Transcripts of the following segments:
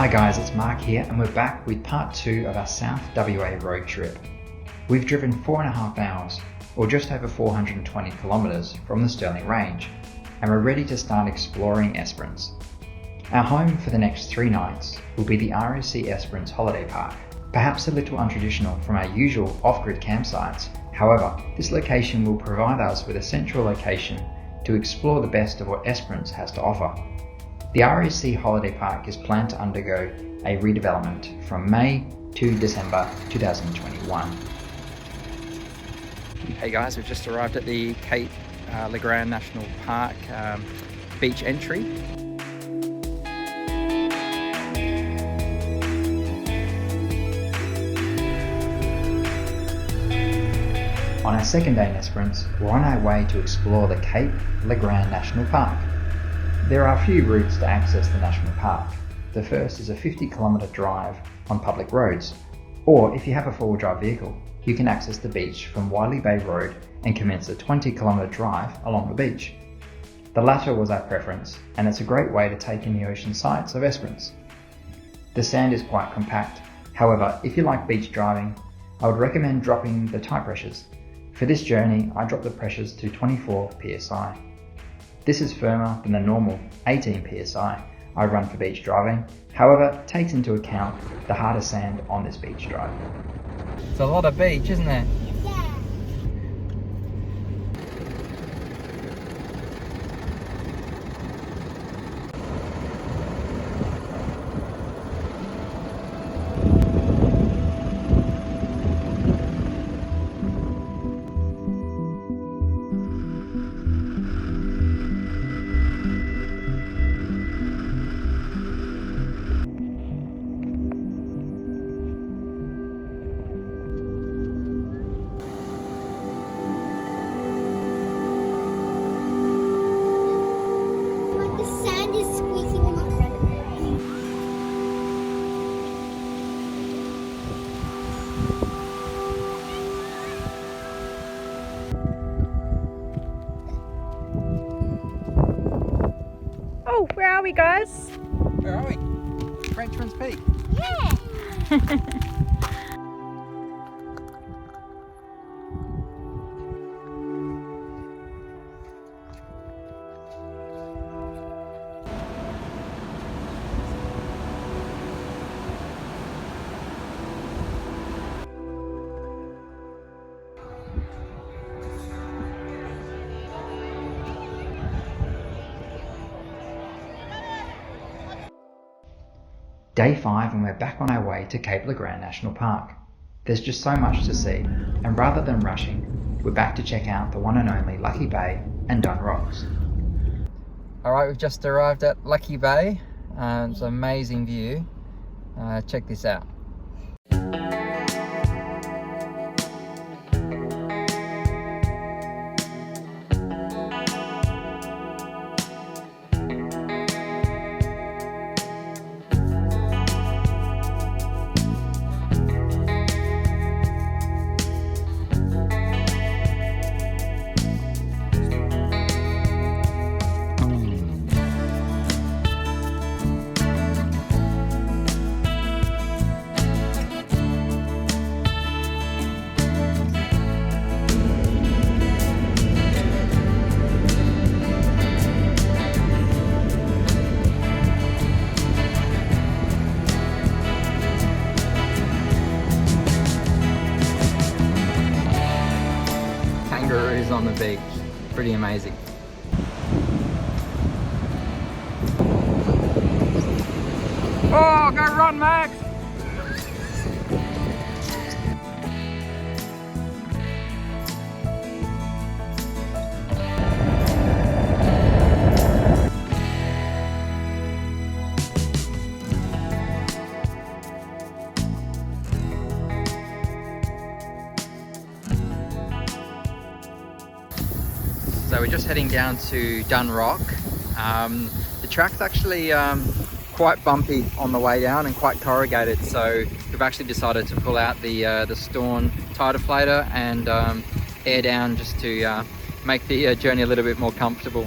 Hi guys, it's Mark here and we're back with part 2 of our South WA road trip. We've driven 4.5 hours, or just over 420 kilometres from the Stirling Range, and we're ready to start exploring Esperance. Our home for the next 3 nights will be the RSC Esperance Holiday Park. Perhaps a little untraditional from our usual off-grid campsites, however, this location will provide us with a central location to explore the best of what Esperance has to offer. The RSC Holiday Park is planned to undergo a redevelopment from May to December 2021. Hey guys, we've just arrived at the Cape Legrand National Park beach entry. On our second day in Esperance, we're on our way to explore the Cape Legrand National Park. There are a few routes to access the national park. The first is a 50-kilometre drive on public roads, or if you have a four-wheel drive vehicle, you can access the beach from Wiley Bay Road and commence a 20-kilometre drive along the beach. The latter was our preference, and it's a great way to take in the ocean sights of Esperance. The sand is quite compact, however, if you like beach driving, I would recommend dropping the tire pressures. For this journey, I dropped the pressures to 24 psi. This is firmer than the normal 18 psi I run for beach driving, however, takes into account the harder sand on this beach drive. It's a lot of beach, isn't there? Oh, where are we, guys? Where are we? Frenchman's Peak. Yeah. Day 5 and we're back on our way to Cape Legrand National Park. There's just so much to see, and rather than rushing, we're back to check out the one and only Lucky Bay and Dunn Rocks. Alright, we've just arrived at Lucky Bay. It's an amazing view. Check this out. Kangaroos on the beach, pretty amazing. Oh, go run, Max! So we're just heading down to Dunn Rock. The track's actually quite bumpy on the way down and quite corrugated, so we've actually decided to pull out the Storn tire deflator and air down just to make the journey a little bit more comfortable.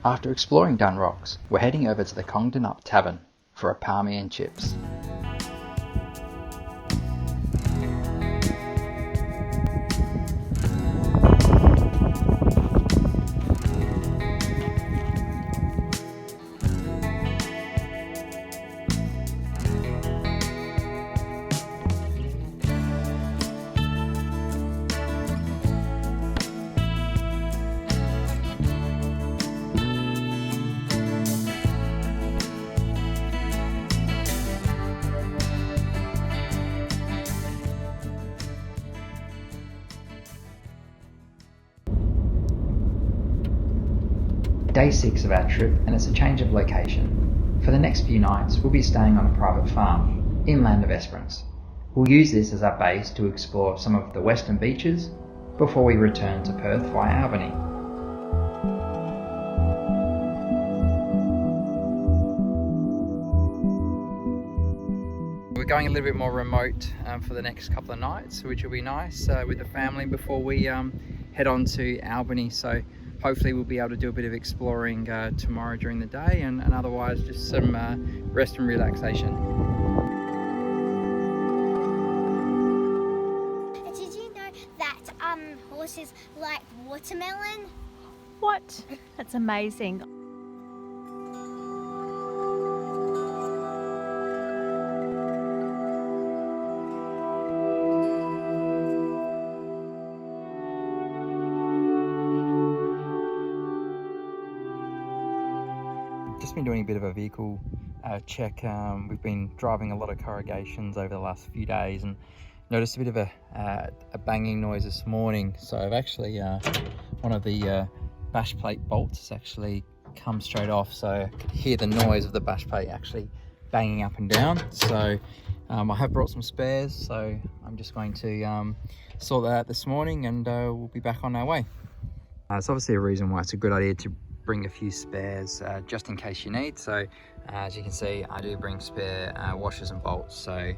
After exploring Dun Rocks, we're heading over to the Congdon Up Tavern for a palmy and chips. Day 6 of our trip, and it's a change of location. For the next few nights, we'll be staying on a private farm, inland of Esperance. We'll use this as our base to explore some of the western beaches before we return to Perth via Albany. We're going a little bit more remote for the next couple of nights, which will be nice with the family before we head on to Albany. So hopefully we'll be able to do a bit of exploring tomorrow during the day, and otherwise just some rest and relaxation. Did you know that horses like watermelon? What? That's amazing. Just been doing a bit of a vehicle check. We've been driving a lot of corrugations over the last few days and noticed a bit of a banging noise this morning. So I've actually, one of the bash plate bolts has actually come straight off, so I could hear the noise of the bash plate actually banging up and down. So I have brought some spares, so I'm just going to sort that out this morning, and we'll be back on our way. It's obviously a reason why it's a good idea to bring a few spares just in case you need. So as you can see, I do bring spare washers and bolts, so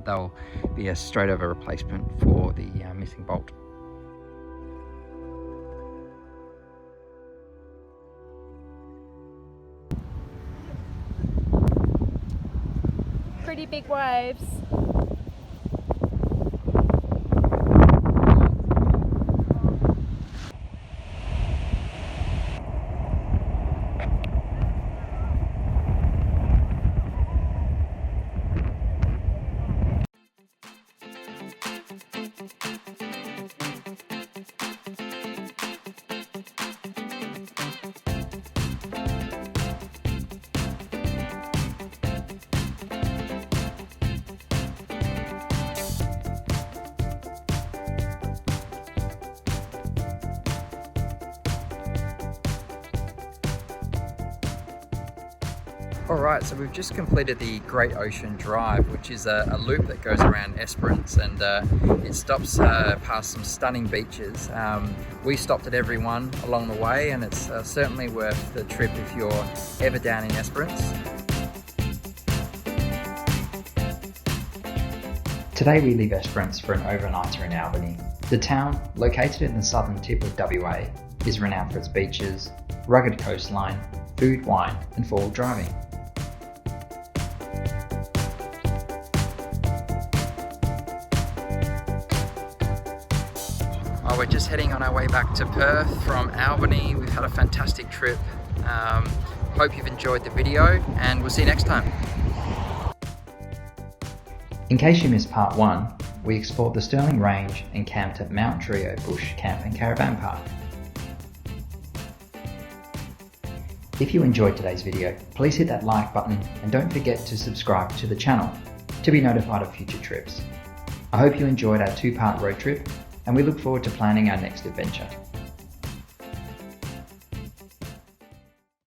they'll be a straight over replacement for the missing bolt. Pretty big waves. Alright, so we've just completed the Great Ocean Drive, which is a loop that goes around Esperance, and it stops past some stunning beaches. We stopped at every one along the way, and it's certainly worth the trip if you're ever down in Esperance. Today we leave Esperance for an overnighter in Albany. The town, located in the southern tip of WA, is renowned for its beaches, rugged coastline, food, wine and four-wheel driving. We're just heading on our way back to Perth from Albany. We've had a fantastic trip. Hope you've enjoyed the video, and we'll see you next time. In case you missed part 1, we explored the Stirling Range and camped at Mount Trio Bush Camp and Caravan Park. If you enjoyed today's video, please hit that like button and don't forget to subscribe to the channel to be notified of future trips. I hope you enjoyed our 2-part road trip, and we look forward to planning our next adventure.